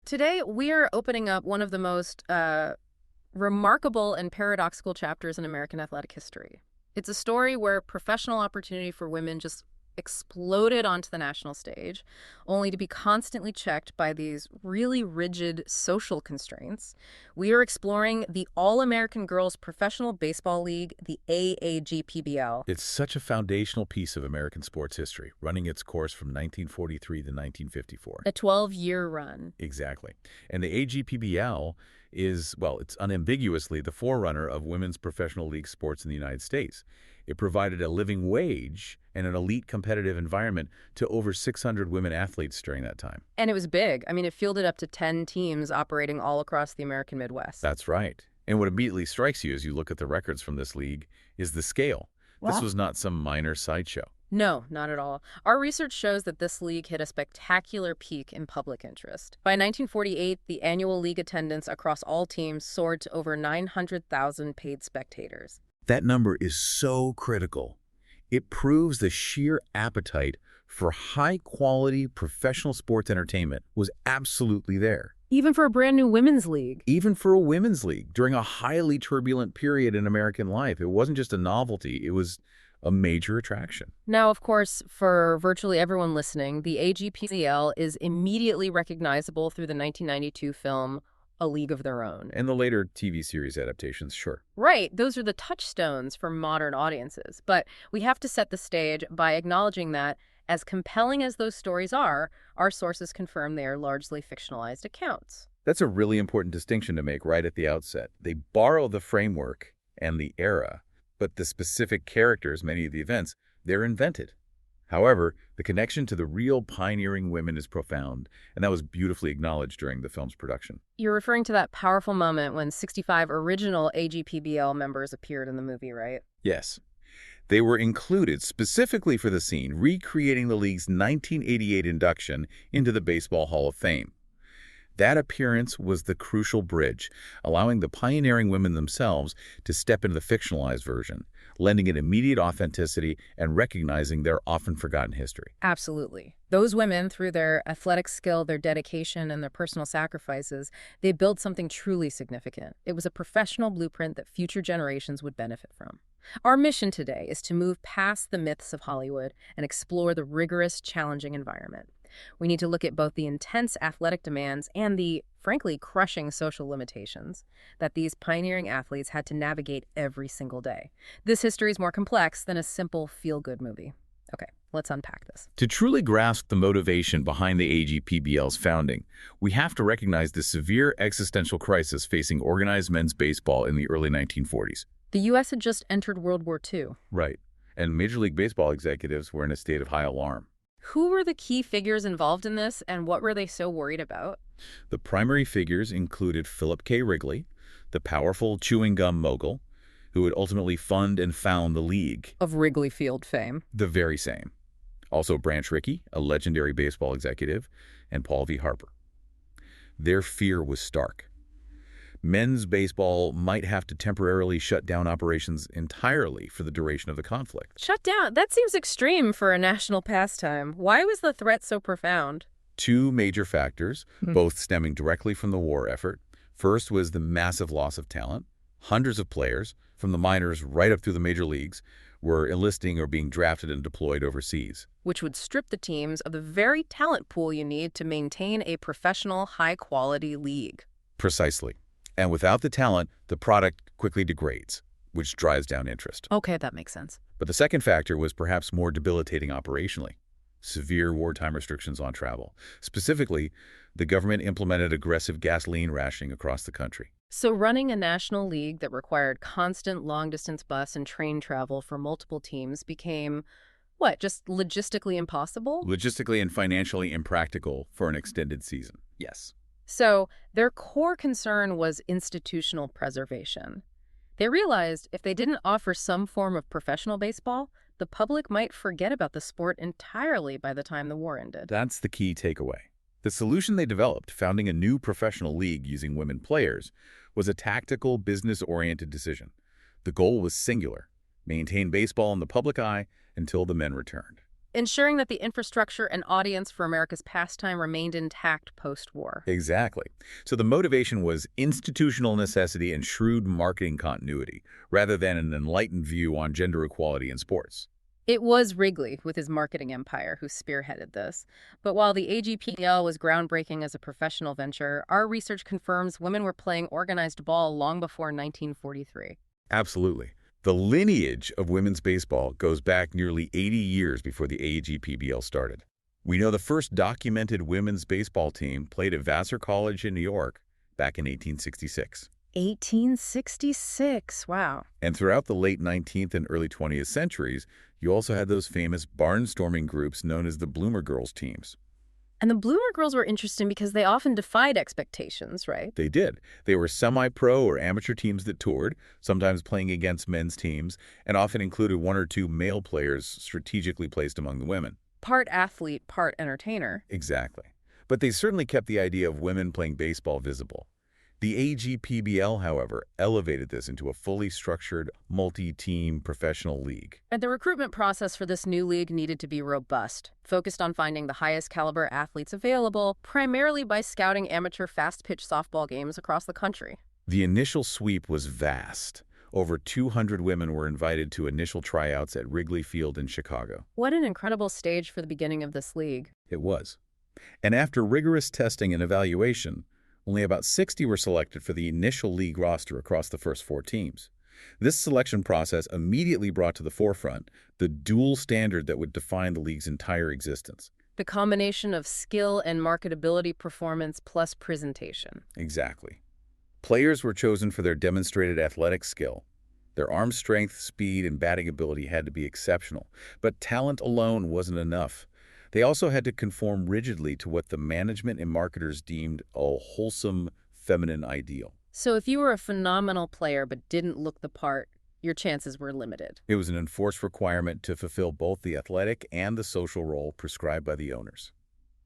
Today, we are opening up one of the most remarkable and paradoxical chapters in American athletic history. It's a story where professional opportunity for women just exploded onto the national stage, only to be constantly checked by these really rigid social constraints. We are exploring the All-American Girls Professional Baseball League, the AAGPBL. It's such a foundational piece of American sports history, running its course from 1943 to 1954. A 12-year run. Exactly. And the AGPBL is, well, it's unambiguously the forerunner of women's professional league sports in the United States. It provided a living wage and an elite competitive environment to over 600 women athletes during that time. And it was big. I mean, it fielded up to 10 teams operating all across the American Midwest. That's right. And what immediately strikes you as you look at the records from this league is the scale. This Wow. was not some minor sideshow. No, not at all. Our research shows that this league hit a spectacular peak in public interest. By 1948, the annual league attendance across all teams soared to over 900,000 paid spectators. That number is so critical. It proves the sheer appetite for high-quality professional sports entertainment was absolutely there. Even for a brand new women's league. Even for a women's league, during a highly turbulent period in American life, it wasn't just a novelty, it was a major attraction. Now, of course, for virtually everyone listening, the AGPBL is immediately recognizable through the 1992 film A League of Their Own. And the later TV series adaptations, sure. Right, those are the touchstones for modern audiences. But we have to set the stage by acknowledging that, as compelling as those stories are, our sources confirm they are largely fictionalized accounts. That's a really important distinction to make right at the outset. They borrow the framework and the era, but the specific characters, many of the events, they're invented. However, the connection to the real pioneering women is profound, and that was beautifully acknowledged during the film's production. You're referring to that powerful moment when 65 original AGPBL members appeared in the movie, right? Yes. They were included specifically for the scene, recreating the league's 1988 induction into the Baseball Hall of Fame. That appearance was the crucial bridge, allowing the pioneering women themselves to step into the fictionalized version, lending it immediate authenticity and recognizing their often forgotten history. Absolutely. Those women, through their athletic skill, their dedication, and their personal sacrifices, they built something truly significant. It was a professional blueprint that future generations would benefit from. Our mission today is to move past the myths of Hollywood and explore the rigorous, challenging environment. We need to look at both the intense athletic demands and the, frankly, crushing social limitations that these pioneering athletes had to navigate every single day. This history is more complex than a simple feel-good movie. Okay, let's unpack this. To truly grasp the motivation behind the AGPBL's founding, we have to recognize the severe existential crisis facing organized men's baseball in the early 1940s. The U.S. had just entered World War II. Right. And Major League Baseball executives were in a state of high alarm. Who were the key figures involved in this, and what were they so worried about? The primary figures included Philip K. Wrigley, the powerful chewing gum mogul, who would ultimately fund and found the league. Of Wrigley Field fame. The very same. Also Branch Rickey, a legendary baseball executive, and Paul V. Harper. Their fear was stark. Men's baseball might have to temporarily shut down operations entirely for the duration of the conflict. Shut down? That seems extreme for a national pastime. Why was the threat so profound? Two major factors, both stemming directly from the war effort. First was the massive loss of talent. Hundreds of players, from the minors right up through the major leagues, were enlisting or being drafted and deployed overseas. Which would strip the teams of the very talent pool you need to maintain a professional, high-quality league. Precisely. And without the talent, the product quickly degrades, which drives down interest. Okay, that makes sense. But the second factor was perhaps more debilitating operationally. Severe wartime restrictions on travel. Specifically, the government implemented aggressive gasoline rationing across the country. So running a national league that required constant long-distance bus and train travel for multiple teams became, what, just logistically impossible? Logistically and financially impractical for an extended season. Yes. So their core concern was institutional preservation. They realized if they didn't offer some form of professional baseball, the public might forget about the sport entirely by the time the war ended. That's the key takeaway. The solution they developed, founding a new professional league using women players, was a tactical, business-oriented decision. The goal was singular: maintain baseball in the public eye until the men returned. ensuring that the infrastructure and audience for America's pastime remained intact post-war. Exactly. So the motivation was institutional necessity and shrewd marketing continuity, rather than an enlightened view on gender equality in sports. It was Wrigley, with his marketing empire, who spearheaded this. But while the AGPBL was groundbreaking as a professional venture, our research confirms women were playing organized ball long before 1943. Absolutely. The lineage of women's baseball goes back nearly 80 years before the AAGPBL started. We know the first documented women's baseball team played at Vassar College in New York back in 1866. 1866, wow. And throughout the late 19th and early 20th centuries, you also had those famous barnstorming groups known as the Bloomer Girls teams. And the Bloomer Girls were interesting because they often defied expectations, right? They did. They were semi-pro or amateur teams that toured, sometimes playing against men's teams, and often included one or two male players strategically placed among the women. Part athlete, part entertainer. Exactly. But they certainly kept the idea of women playing baseball visible. The AGPBL, however, elevated this into a fully structured, multi-team professional league. And the recruitment process for this new league needed to be robust, focused on finding the highest caliber athletes available, primarily by scouting amateur fast-pitch softball games across the country. The initial sweep was vast. Over 200 women were invited to initial tryouts at Wrigley Field in Chicago. What an incredible stage for the beginning of this league. It was. And after rigorous testing and evaluation, only about 60 were selected for the initial league roster across the first 4 teams. This selection process immediately brought to the forefront the dual standard that would define the league's entire existence. The combination of skill and marketability performance plus presentation. Exactly. Players were chosen for their demonstrated athletic skill. Their arm strength, speed, and batting ability had to be exceptional, but talent alone wasn't enough. They also had to conform rigidly to what the management and marketers deemed a wholesome feminine ideal. So if you were a phenomenal player but didn't look the part, your chances were limited. It was an enforced requirement to fulfill both the athletic and the social role prescribed by the owners.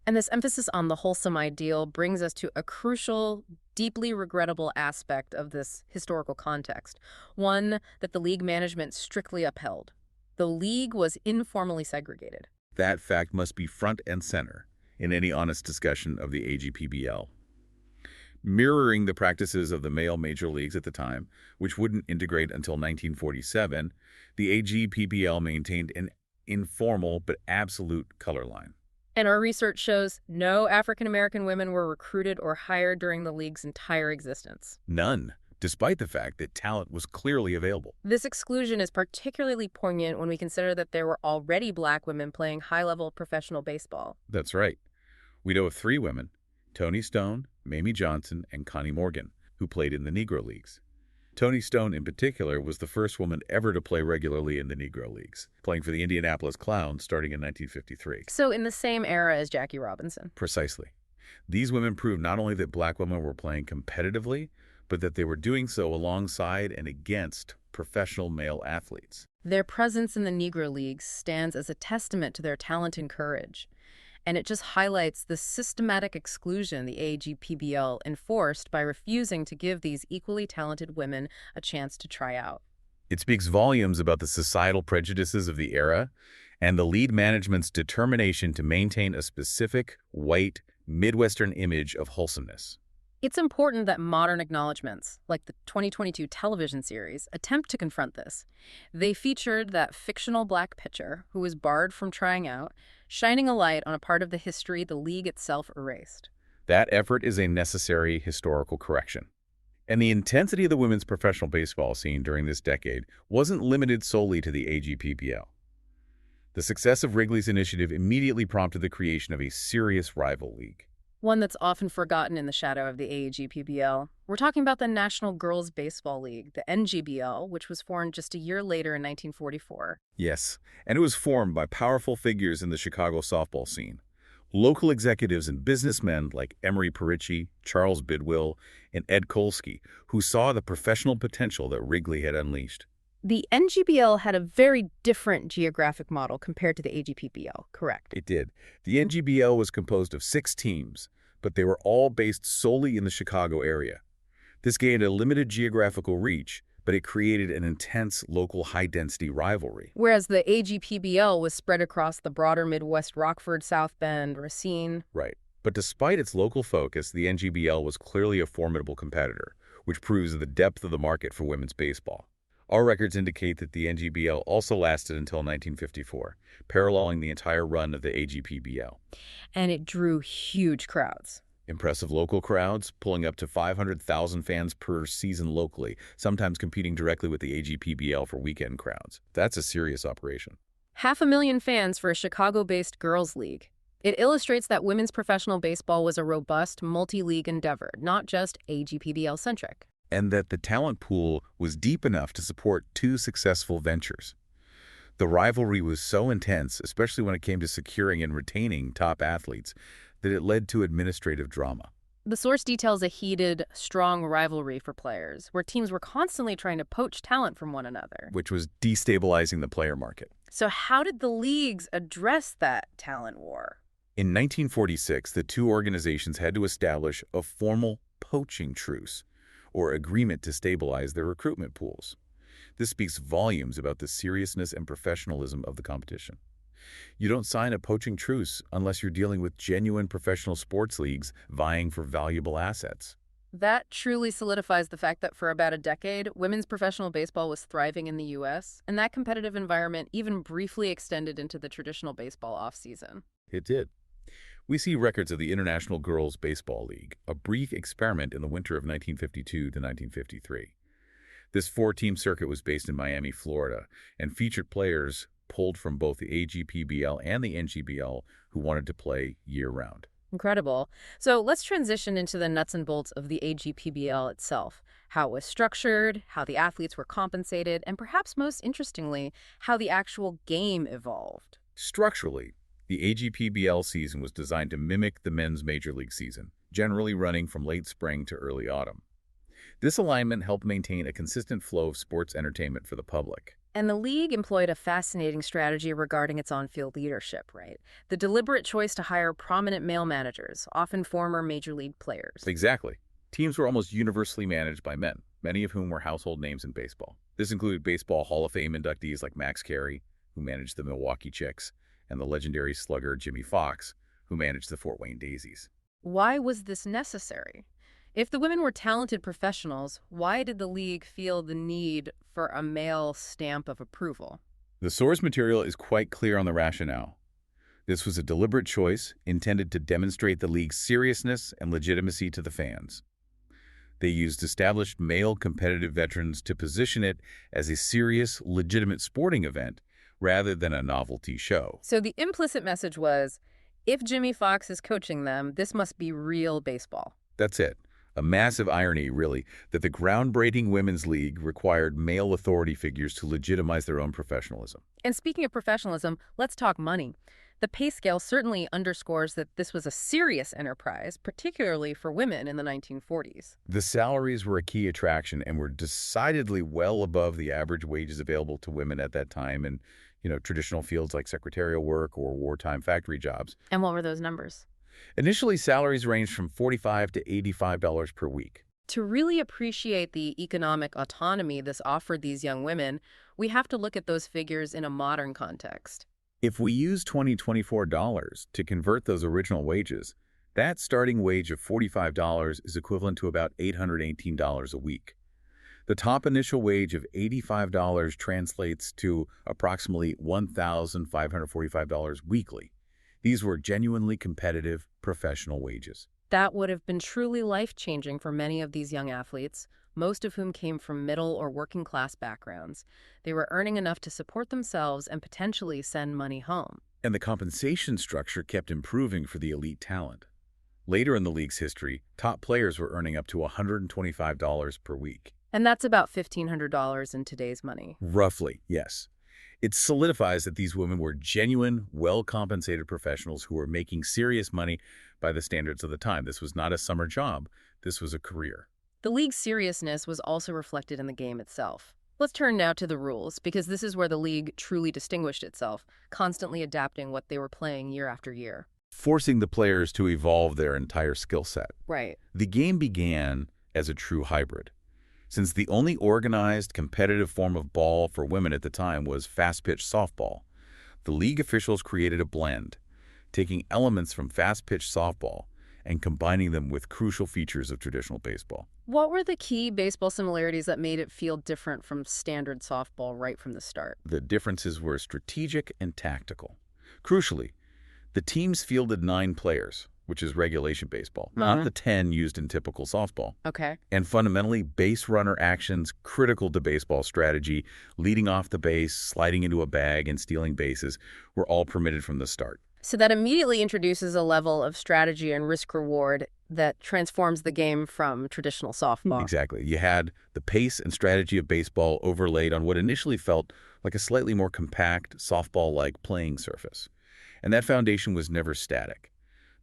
And this emphasis on the wholesome ideal brings us to a crucial, deeply regrettable aspect of this historical context, one that the league management strictly upheld. The league was informally segregated. That fact must be front and center in any honest discussion of the AGPBL. Mirroring the practices of the male major leagues at the time, which wouldn't integrate until 1947, the AGPBL maintained an informal but absolute color line. And our research shows no African-American women were recruited or hired during the league's entire existence. None, despite the fact that talent was clearly available. This exclusion is particularly poignant when we consider that there were already black women playing high-level professional baseball. That's right. We know of 3 women, Toni Stone, Mamie Johnson, and Connie Morgan, who played in the Negro Leagues. Toni Stone, in particular, was the first woman ever to play regularly in the Negro Leagues, playing for the Indianapolis Clowns starting in 1953. So in the same era as Jackie Robinson. Precisely. These women proved not only that black women were playing competitively, but that they were doing so alongside and against professional male athletes. Their presence in the Negro Leagues stands as a testament to their talent and courage. And it just highlights the systematic exclusion the AAGPBL enforced by refusing to give these equally talented women a chance to try out. It speaks volumes about the societal prejudices of the era and the league management's determination to maintain a specific, white, Midwestern image of wholesomeness. It's important that modern acknowledgments, like the 2022 television series, attempt to confront this. They featured that fictional black pitcher who was barred from trying out, shining a light on a part of the history the league itself erased. That effort is a necessary historical correction. And the intensity of the women's professional baseball scene during this decade wasn't limited solely to the AGPBL. The success of Wrigley's initiative immediately prompted the creation of a serious rival league. One that's often forgotten in the shadow of the AAGPBL. We're talking about the National Girls Baseball League, the NGBL, which was formed just a year later in 1944. Yes, and it was formed by powerful figures in the Chicago softball scene. Local executives and businessmen like Emory Perici, Charles Bidwell, and Ed Kolsky, who saw the professional potential that Wrigley had unleashed. The NGBL had a very different geographic model compared to the AGPBL, correct? It did. The NGBL was composed of 6 teams, but they were all based solely in the Chicago area. This gained a limited geographical reach, but it created an intense local high-density rivalry. Whereas the AGPBL was spread across the broader Midwest, Rockford, South Bend, Racine. Right. But despite its local focus, the NGBL was clearly a formidable competitor, which proves the depth of the market for women's baseball. Our records indicate that the NGBL also lasted until 1954, paralleling the entire run of the AGPBL. And it drew huge crowds. Impressive local crowds, pulling up to 500,000 fans per season locally, sometimes competing directly with the AGPBL for weekend crowds. That's a serious operation. 500,000 fans for a Chicago-based girls' league. It illustrates that women's professional baseball was a robust, multi-league endeavor, not just AGPBL-centric. And that the talent pool was deep enough to support two successful ventures. The rivalry was so intense, especially when it came to securing and retaining top athletes, that it led to administrative drama. The source details a heated, strong rivalry for players, where teams were constantly trying to poach talent from one another. Which was destabilizing the player market. So how did the leagues address that talent war? In 1946, the two organizations had to establish a formal poaching truce, or agreement to stabilize their recruitment pools. This speaks volumes about the seriousness and professionalism of the competition. You don't sign a poaching truce unless you're dealing with genuine professional sports leagues vying for valuable assets. That truly solidifies the fact that for about a decade, women's professional baseball was thriving in the U.S., and that competitive environment even briefly extended into the traditional baseball offseason. It did. We see records of the International Girls Baseball League, a brief experiment in the winter of 1952 to 1953. This four-team circuit was based in Miami, Florida, and featured players pulled from both the AGPBL and the NGBL who wanted to play year-round. Incredible. So let's transition into the nuts and bolts of the AGPBL itself, how it was structured, how the athletes were compensated, and perhaps most interestingly, how the actual game evolved. Structurally, the AGPBL season was designed to mimic the men's major league season, generally running from late spring to early autumn. This alignment helped maintain a consistent flow of sports entertainment for the public. And the league employed a fascinating strategy regarding its on-field leadership, right? The deliberate choice to hire prominent male managers, often former major league players. Exactly. Teams were almost universally managed by men, many of whom were household names in baseball. This included Baseball Hall of Fame inductees like Max Carey, who managed the Milwaukee Chicks, and the legendary slugger Jimmy Fox, who managed the Fort Wayne Daisies. Why was this necessary? If the women were talented professionals, why did the league feel the need for a male stamp of approval? The source material is quite clear on the rationale. This was a deliberate choice intended to demonstrate the league's seriousness and legitimacy to the fans. They used established male competitive veterans to position it as a serious, legitimate sporting event rather than a novelty show. So the implicit message was, if Jimmy Fox is coaching them, this must be real baseball. That's it. A massive irony, really, that the groundbreaking women's league required male authority figures to legitimize their own professionalism. And speaking of professionalism, let's talk money. The pay scale certainly underscores that this was a serious enterprise, particularly for women in the 1940s. The salaries were a key attraction and were decidedly well above the average wages available to women at that time in, traditional fields like secretarial work or wartime factory jobs. And what were those numbers? Initially, salaries ranged from $45 to $85 per week. To really appreciate the economic autonomy this offered these young women, we have to look at those figures in a modern context. If we use $2024 to convert those original wages, that starting wage of $45 is equivalent to about $818 a week. The top initial wage of $85 translates to approximately $1,545 weekly. These were genuinely competitive, professional wages. That would have been truly life-changing for many of these young athletes, most of whom came from middle or working-class backgrounds. They were earning enough to support themselves and potentially send money home. And the compensation structure kept improving for the elite talent. Later in the league's history, top players were earning up to $125 per week. And that's about $1,500 in today's money. Roughly, yes. It solidifies that these women were genuine, well-compensated professionals who were making serious money by the standards of the time. This was not a summer job. This was a career. The league's seriousness was also reflected in the game itself. Let's turn now to the rules, because this is where the league truly distinguished itself, constantly adapting what they were playing year after year. Forcing the players to evolve their entire skill set. Right. The game began as a true hybrid. Since the only organized, competitive form of ball for women at the time was fast-pitch softball, the league officials created a blend, taking elements from fast-pitch softball and combining them with crucial features of traditional baseball. What were the key baseball similarities that made it feel different from standard softball right from the start? The differences were strategic and tactical. Crucially, the teams fielded 9 players, which is regulation baseball, not the 10 used in typical softball. Okay. And fundamentally, base runner actions critical to baseball strategy, leading off the base, sliding into a bag, and stealing bases, were all permitted from the start. So that immediately introduces a level of strategy and risk-reward that transforms the game from traditional softball. Exactly. You had the pace and strategy of baseball overlaid on what initially felt like a slightly more compact, softball-like playing surface. And that foundation was never static.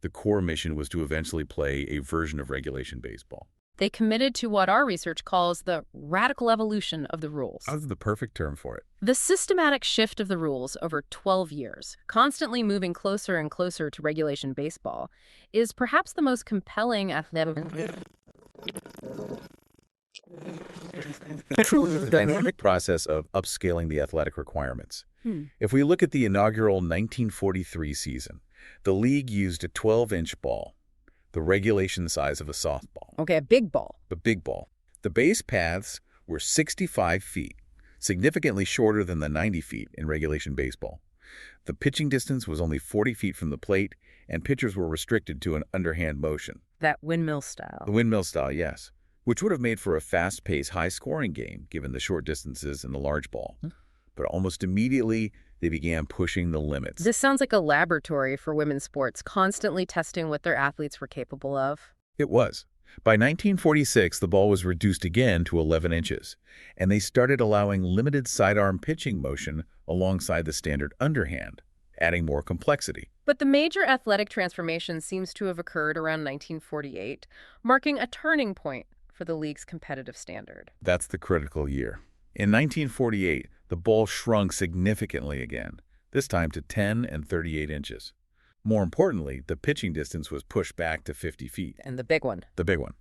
The core mission was to eventually play a version of regulation baseball. They committed to what our research calls the radical evolution of the rules. That's the perfect term for it. The systematic shift of the rules over 12 years, constantly moving closer and closer to regulation baseball, is perhaps the most compelling athletic dynamic process of upscaling the athletic requirements. If we look at the inaugural 1943 season, the league used a 12-inch ball, the regulation size of a softball. Okay, a big ball. The big ball. The base paths were 65 feet, significantly shorter than the 90 feet in regulation baseball. The pitching distance was only 40 feet from the plate, and pitchers were restricted to an underhand motion. That windmill style. The windmill style, yes, which would have made for a fast-paced, high-scoring game given the short distances and the large ball. But almost immediately, they began pushing the limits. This sounds like a laboratory for women's sports, constantly testing what their athletes were capable of. It was. By 1946, the ball was reduced again to 11 inches, and they started allowing limited sidearm pitching motion alongside the standard underhand, adding more complexity. But the major athletic transformation seems to have occurred around 1948, marking a turning point for the league's competitive standard. That's the critical year. In 1948, the ball shrunk significantly again, this time to 10 and 38 inches. More importantly, the pitching distance was pushed back to 50 feet. And the big one. The big one.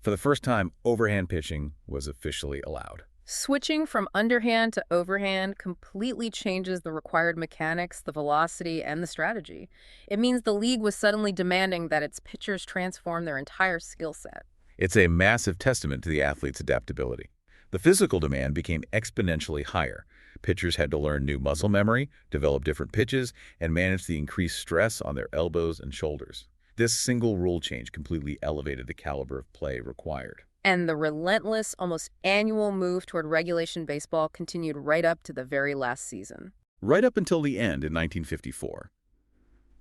For the first time, overhand pitching was officially allowed. Switching from underhand to overhand completely changes the required mechanics, the velocity, and the strategy. It means the league was suddenly demanding that its pitchers transform their entire skill set. It's a massive testament to the athlete's adaptability. The physical demand became exponentially higher. Pitchers had to learn new muscle memory, develop different pitches, and manage the increased stress on their elbows and shoulders. This single rule change completely elevated the caliber of play required. And the relentless, almost annual move toward regulation baseball continued right up to the very last season. Right up until the end in 1954.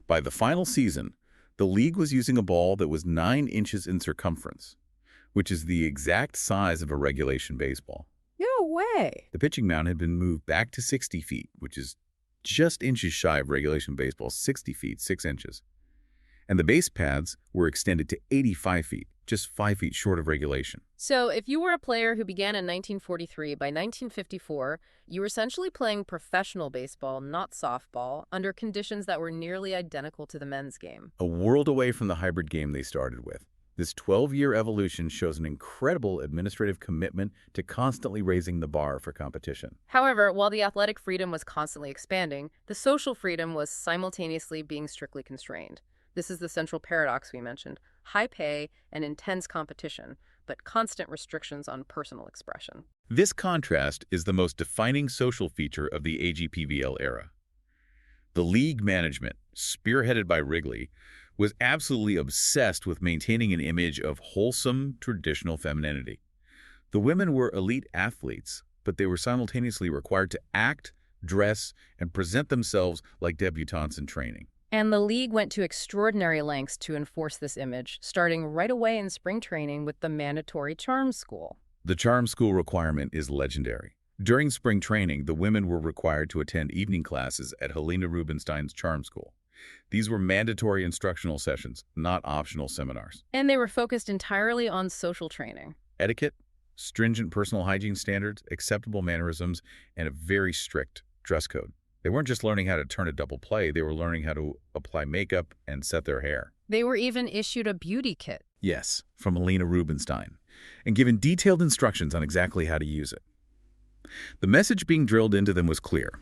By the final season, the league was using a ball that was 9 inches in circumference, which is the exact size of a regulation baseball. No way. The pitching mound had been moved back to 60 feet, which is just inches shy of regulation baseball, 60 feet, 6 inches. And the base paths were extended to 85 feet, just 5 feet short of regulation. So if you were a player who began in 1943, by 1954, you were essentially playing professional baseball, not softball, under conditions that were nearly identical to the men's game. A world away from the hybrid game they started with. This 12-year evolution shows an incredible administrative commitment to constantly raising the bar for competition. However, while the athletic freedom was constantly expanding, the social freedom was simultaneously being strictly constrained. This is the central paradox we mentioned: high pay and intense competition, but constant restrictions on personal expression. This contrast is the most defining social feature of the AAGPBL era. The league management, spearheaded by Wrigley, was absolutely obsessed with maintaining an image of wholesome, traditional femininity. The women were elite athletes, but they were simultaneously required to act, dress, and present themselves like debutantes in training. And the league went to extraordinary lengths to enforce this image, starting right away in spring training with the mandatory charm school. The charm school requirement is legendary. During spring training, the women were required to attend evening classes at Helena Rubinstein's charm school. These were mandatory instructional sessions, not optional seminars. And they were focused entirely on social training. Etiquette, stringent personal hygiene standards, acceptable mannerisms, and a very strict dress code. They weren't just learning how to turn a double play, they were learning how to apply makeup and set their hair. They were even issued a beauty kit. Yes, from Helena Rubinstein. and given detailed instructions on exactly how to use it. The message being drilled into them was clear.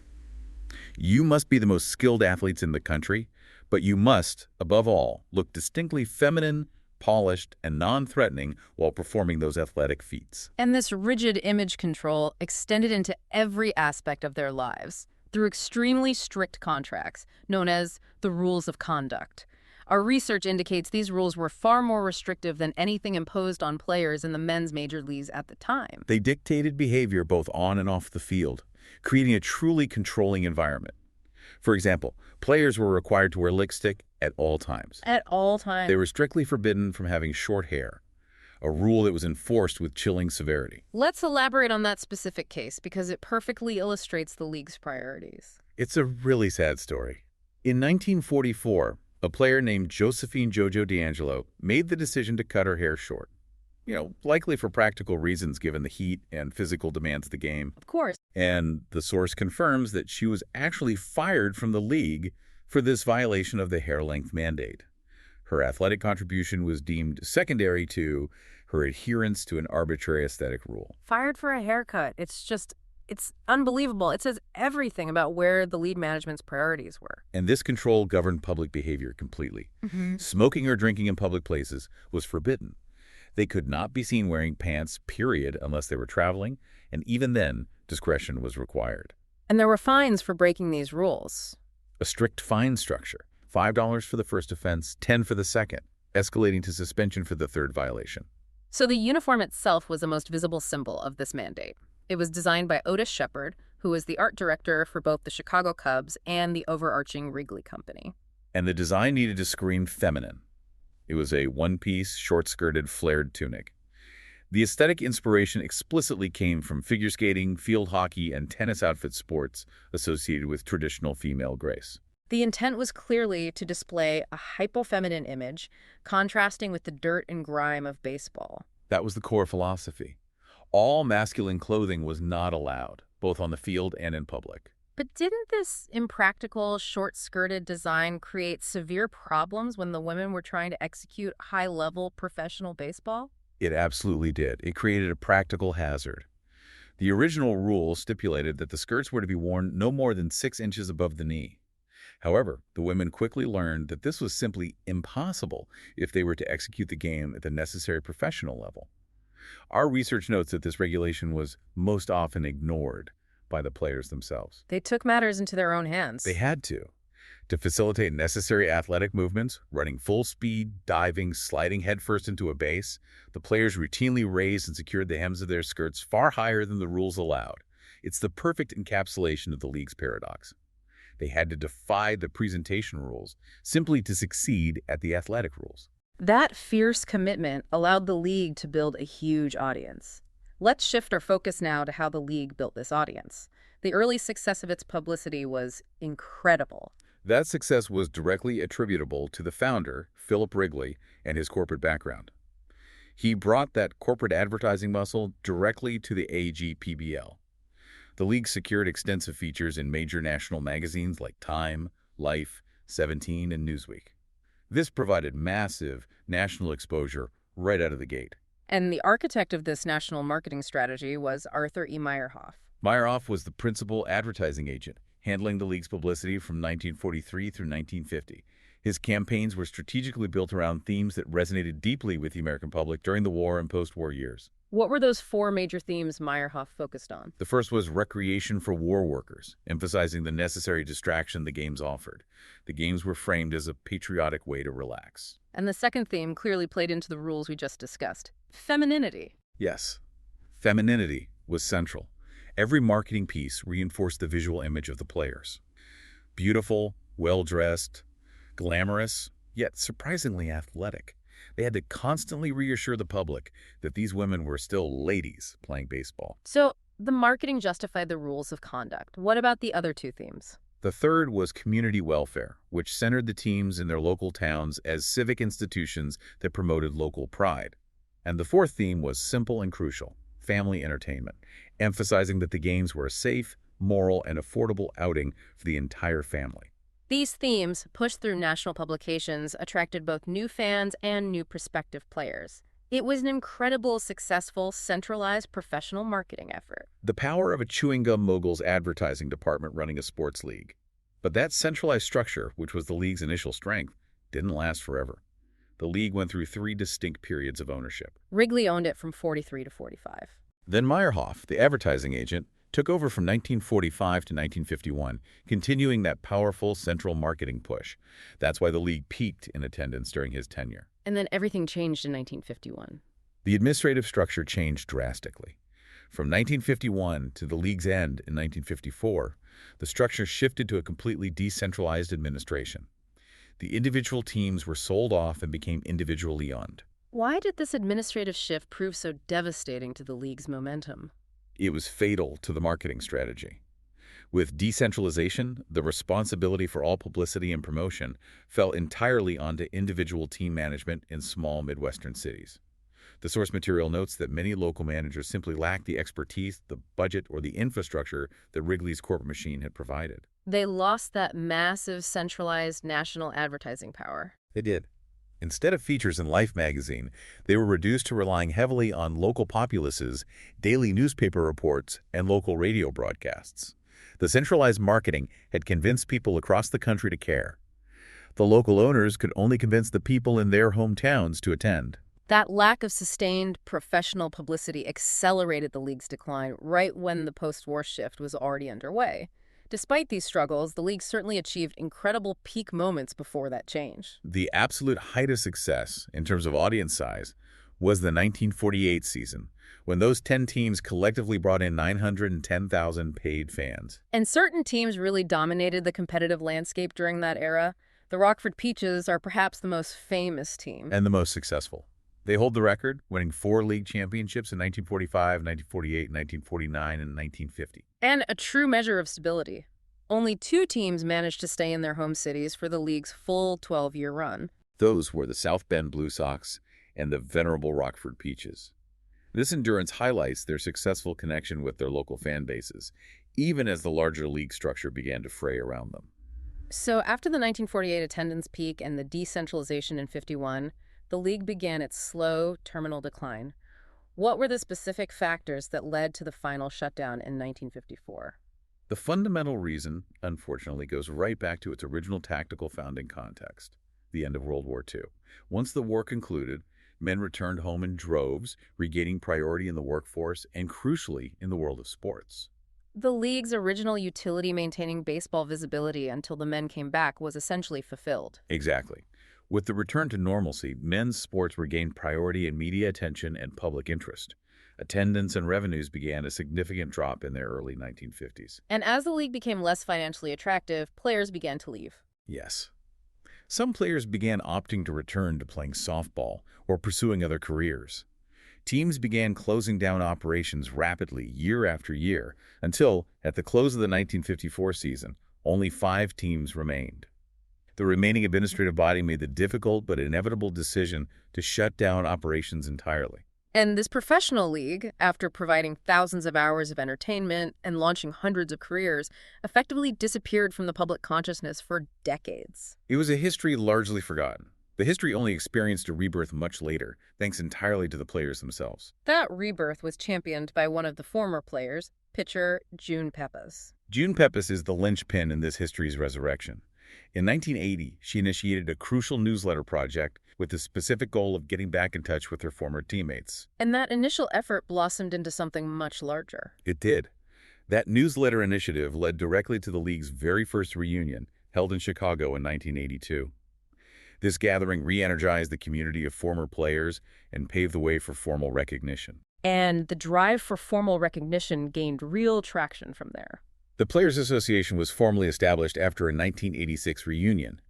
You must be the most skilled athletes in the country, but you must, above all, look distinctly feminine, polished, and non-threatening while performing those athletic feats. And this rigid image control extended into every aspect of their lives through extremely strict contracts, known as the rules of conduct. Our research indicates these rules were far more restrictive than anything imposed on players in the men's major leagues at the time. They dictated behavior both on and off the field, creating a truly controlling environment. For example, players were required to wear lipstick at all times. At all times. They were strictly forbidden from having short hair, a rule that was enforced with chilling severity. Let's elaborate on that specific case because it perfectly illustrates the league's priorities. It's a really sad story. In 1944, a player named Josephine Jojo D'Angelo made the decision to cut her hair short. Likely for practical reasons given the heat and physical demands of the game. Of course. And the source confirms that she was actually fired from the league for this violation of the hair length mandate. Her athletic contribution was deemed secondary to her adherence to an arbitrary aesthetic rule. Fired for a haircut. It's unbelievable. It says everything about where the league management's priorities were. And this control governed public behavior completely. Smoking or drinking in public places was forbidden. They could not be seen wearing pants, period, unless they were traveling, and even then, discretion was required. And there were fines for breaking these rules. A strict fine structure, $5 for the first offense, $10 for the second, escalating to suspension for the third violation. So the uniform itself was the most visible symbol of this mandate. It was designed by Otis Shepard, who was the art director for both the Chicago Cubs and the overarching Wrigley Company. And the design needed to scream feminine. It was a one-piece, short-skirted, flared tunic. The aesthetic inspiration explicitly came from figure skating, field hockey, and tennis outfit sports associated with traditional female grace. The intent was clearly to display a hypofeminine image, contrasting with the dirt and grime of baseball. That was the core philosophy. All masculine clothing was not allowed, both on the field and in public. But didn't this impractical, short-skirted design create severe problems when the women were trying to execute high-level professional baseball? It absolutely did. It created a practical hazard. The original rule stipulated that the skirts were to be worn no more than 6 inches above the knee. However, the women quickly learned that this was simply impossible if they were to execute the game at the necessary professional level. Our research notes that this regulation was most often ignored by the players themselves. They took matters into their own hands. They had to. To facilitate necessary athletic movements, running full speed, diving, sliding headfirst into a base, the players routinely raised and secured the hems of their skirts far higher than the rules allowed. It's the perfect encapsulation of the league's paradox. They had to defy the presentation rules simply to succeed at the athletic rules. That fierce commitment allowed the league to build a huge audience. Let's shift our focus now to how the league built this audience. The early success of its publicity was incredible. That success was directly attributable to the founder, Philip Wrigley, and his corporate background. He brought that corporate advertising muscle directly to the AAGPBL. The league secured extensive features in major national magazines like Time, Life, 17, and Newsweek. This provided massive national exposure right out of the gate. And the architect of this national marketing strategy was Arthur E. Meyerhoff. Meyerhoff was the principal advertising agent, handling the league's publicity from 1943 through 1950. His campaigns were strategically built around themes that resonated deeply with the American public during the war and post-war years. What were those 4 major themes Meyerhoff focused on? The first was recreation for war workers, emphasizing the necessary distraction the games offered. The games were framed as a patriotic way to relax. And the second theme clearly played into the rules we just discussed. Femininity. Yes, femininity was central. Every marketing piece reinforced the visual image of the players. Beautiful, well-dressed, glamorous, yet surprisingly athletic. They had to constantly reassure the public that these women were still ladies playing baseball. So the marketing justified the rules of conduct. What about the other 2 themes? The third was community welfare, which centered the teams in their local towns as civic institutions that promoted local pride. And the fourth theme was simple and crucial, family entertainment, emphasizing that the games were a safe, moral, and affordable outing for the entire family. These themes, pushed through national publications, attracted both new fans and new prospective players. It was an incredible, successful, centralized professional marketing effort. The power of a chewing gum mogul's advertising department running a sports league. But that centralized structure, which was the league's initial strength, didn't last forever. The league went through 3 distinct periods of ownership. Wrigley owned it from 43 to 45. Then Meyerhoff, the advertising agent, took over from 1945 to 1951, continuing that powerful central marketing push. That's why the league peaked in attendance during his tenure. And then everything changed in 1951. The administrative structure changed drastically. From 1951 to the league's end in 1954, the structure shifted to a completely decentralized administration. The individual teams were sold off and became individually owned. Why did this administrative shift prove so devastating to the league's momentum? It was fatal to the marketing strategy. With decentralization, the responsibility for all publicity and promotion fell entirely onto individual team management in small Midwestern cities. The source material notes that many local managers simply lacked the expertise, the budget, or the infrastructure that Wrigley's corporate machine had provided. They lost that massive centralized national advertising power. They did. Instead of features in Life magazine, they were reduced to relying heavily on local populaces, daily newspaper reports, and local radio broadcasts. The centralized marketing had convinced people across the country to care. The local owners could only convince the people in their hometowns to attend. That lack of sustained professional publicity accelerated the league's decline right when the post-war shift was already underway. Despite these struggles, the league certainly achieved incredible peak moments before that change. The absolute height of success, in terms of audience size, was the 1948 season, when those 10 teams collectively brought in 910,000 paid fans. And certain teams really dominated the competitive landscape during that era. The Rockford Peaches are perhaps the most famous team. And the most successful. They hold the record, winning 4 league championships in 1945, 1948, 1949, and 1950. And a true measure of stability. Only 2 teams managed to stay in their home cities for the league's full 12-year run. Those were the South Bend Blue Sox and the venerable Rockford Peaches. This endurance highlights their successful connection with their local fan bases, even as the larger league structure began to fray around them. So after the 1948 attendance peak and the decentralization in 51, the league began its slow, terminal decline. What were the specific factors that led to the final shutdown in 1954? The fundamental reason, unfortunately, goes right back to its original tactical founding context, the end of World War II. Once the war concluded, men returned home in droves, regaining priority in the workforce and, crucially, in the world of sports. The league's original utility maintaining baseball visibility until the men came back was essentially fulfilled. Exactly. With the return to normalcy, men's sports regained priority in media attention and public interest. Attendance and revenues began a significant drop in the early 1950s. And as the league became less financially attractive, players began to leave. Yes. Some players began opting to return to playing softball or pursuing other careers. Teams began closing down operations rapidly year after year until, at the close of the 1954 season, only 5 teams remained. The remaining administrative body made the difficult but inevitable decision to shut down operations entirely. And this professional league, after providing thousands of hours of entertainment and launching hundreds of careers, effectively disappeared from the public consciousness for decades. It was a history largely forgotten. The history only experienced a rebirth much later, thanks entirely to the players themselves. That rebirth was championed by one of the former players, pitcher June Pepys. June Pepys is the linchpin in this history's resurrection. In 1980, she initiated a crucial newsletter project with the specific goal of getting back in touch with her former teammates. And that initial effort blossomed into something much larger. It did. That newsletter initiative led directly to the league's very first reunion, held in Chicago in 1982. This gathering re-energized the community of former players and paved the way for formal recognition. And the drive for formal recognition gained real traction from there. The Players Association was formally established after a 1986 reunion,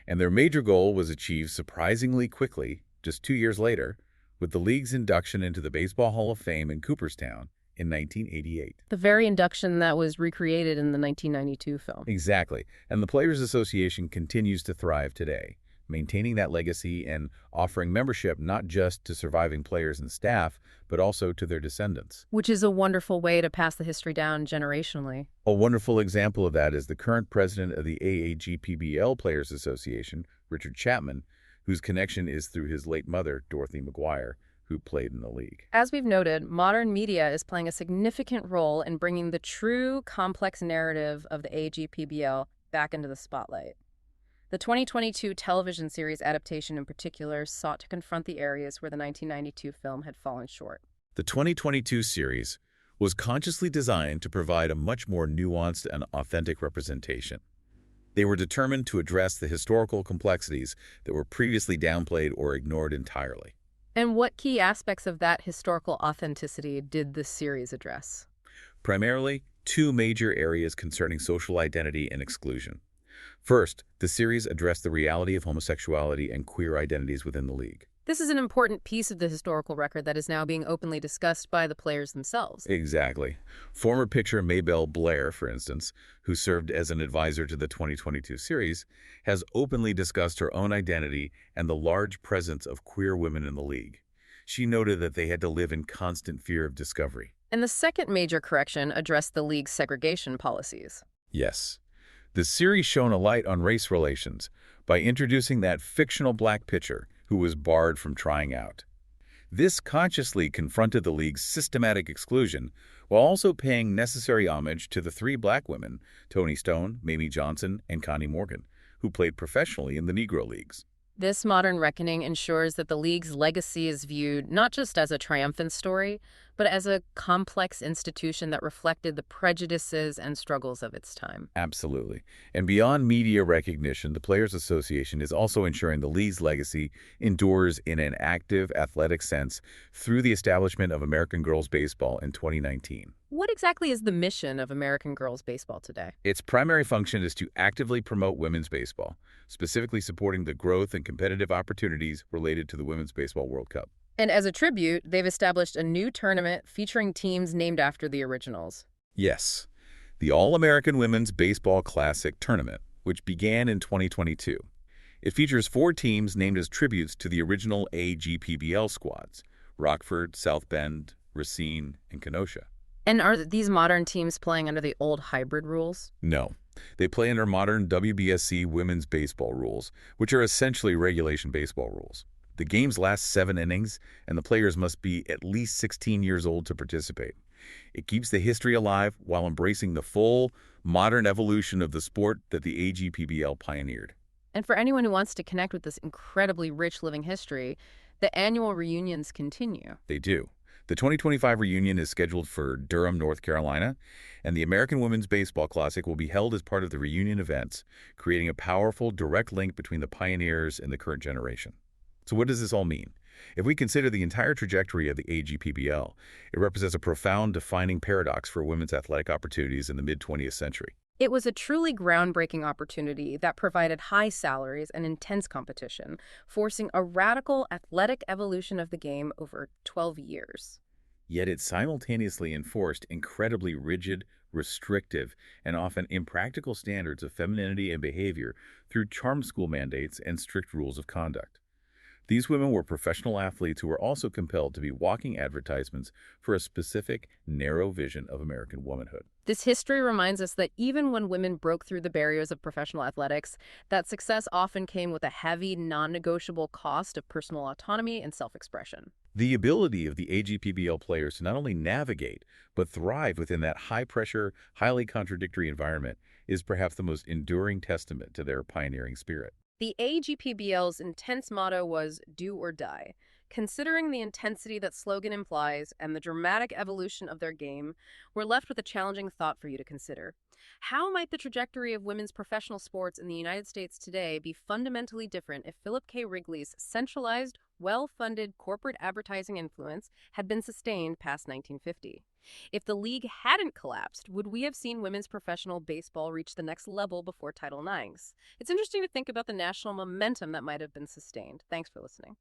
and their major goal was achieved surprisingly quickly, just 2 years later, with the league's induction into the Baseball Hall of Fame in Cooperstown in 1988. The very induction that was recreated in the 1992 film. Exactly, and the Players Association continues to thrive today, maintaining that legacy and offering membership not just to surviving players and staff, but also to their descendants. Which is a wonderful way to pass the history down generationally. A wonderful example of that is the current president of the AAGPBL Players Association, Richard Chapman, whose connection is through his late mother, Dorothy McGuire, who played in the league. As we've noted, modern media is playing a significant role in bringing the true complex narrative of the AAGPBL back into the spotlight. The 2022 television series adaptation in particular sought to confront the areas where the 1992 film had fallen short. The 2022 series was consciously designed to provide a much more nuanced and authentic representation. They were determined to address the historical complexities that were previously downplayed or ignored entirely. And what key aspects of that historical authenticity did this series address? Primarily, two major areas concerning social identity and exclusion. First, the series addressed the reality of homosexuality and queer identities within the league. This is an important piece of the historical record that is now being openly discussed by the players themselves. Exactly. Former pitcher Maybelle Blair, for instance, who served as an advisor to the 2022 series, has openly discussed her own identity and the large presence of queer women in the league. She noted that they had to live in constant fear of discovery. And the second major correction addressed the league's segregation policies. Yes. The series shone a light on race relations by introducing that fictional black pitcher who was barred from trying out. This consciously confronted the league's systematic exclusion while also paying necessary homage to the three black women, Toni Stone, Mamie Johnson, and Connie Morgan, who played professionally in the Negro Leagues. This modern reckoning ensures that the league's legacy is viewed not just as a triumphant story, but as a complex institution that reflected the prejudices and struggles of its time. Absolutely. And beyond media recognition, the Players Association is also ensuring the league's legacy endures in an active, athletic sense through the establishment of American Girls Baseball in 2019. What exactly is the mission of American Girls Baseball today? Its primary function is to actively promote women's baseball, specifically supporting the growth and competitive opportunities related to the Women's Baseball World Cup. And as a tribute, they've established a new tournament featuring teams named after the originals. Yes, the All-American Women's Baseball Classic Tournament, which began in 2022. It features 4 teams named as tributes to the original AAGPBL squads: Rockford, South Bend, Racine, and Kenosha. And are these modern teams playing under the old hybrid rules? No, they play under modern WBSC women's baseball rules, which are essentially regulation baseball rules. The games last 7 innings, and the players must be at least 16 years old to participate. It keeps the history alive while embracing the full, modern evolution of the sport that the AAGPBL pioneered. And for anyone who wants to connect with this incredibly rich living history, the annual reunions continue. They do. The 2025 reunion is scheduled for Durham, North Carolina, and the American Women's Baseball Classic will be held as part of the reunion events, creating a powerful, direct link between the pioneers and the current generation. So what does this all mean? If we consider the entire trajectory of the AAGPBL, it represents a profound defining paradox for women's athletic opportunities in the mid-20th century. It was a truly groundbreaking opportunity that provided high salaries and intense competition, forcing a radical athletic evolution of the game over 12 years. Yet it simultaneously enforced incredibly rigid, restrictive, and often impractical standards of femininity and behavior through charm school mandates and strict rules of conduct. These women were professional athletes who were also compelled to be walking advertisements for a specific, narrow vision of American womanhood. This history reminds us that even when women broke through the barriers of professional athletics, that success often came with a heavy, non-negotiable cost of personal autonomy and self-expression. The ability of the AAGPBL players to not only navigate, but thrive within that high-pressure, highly contradictory environment is perhaps the most enduring testament to their pioneering spirit. The AAGPBL's intense motto was "Do or Die." Considering the intensity that slogan implies and the dramatic evolution of their game, we're left with a challenging thought for you to consider. How might the trajectory of women's professional sports in the United States today be fundamentally different if Philip K. Wrigley's centralized, well-funded corporate advertising influence had been sustained past 1950? If the league hadn't collapsed, would we have seen women's professional baseball reach the next level before Title IX? It's interesting to think about the national momentum that might have been sustained. Thanks for listening.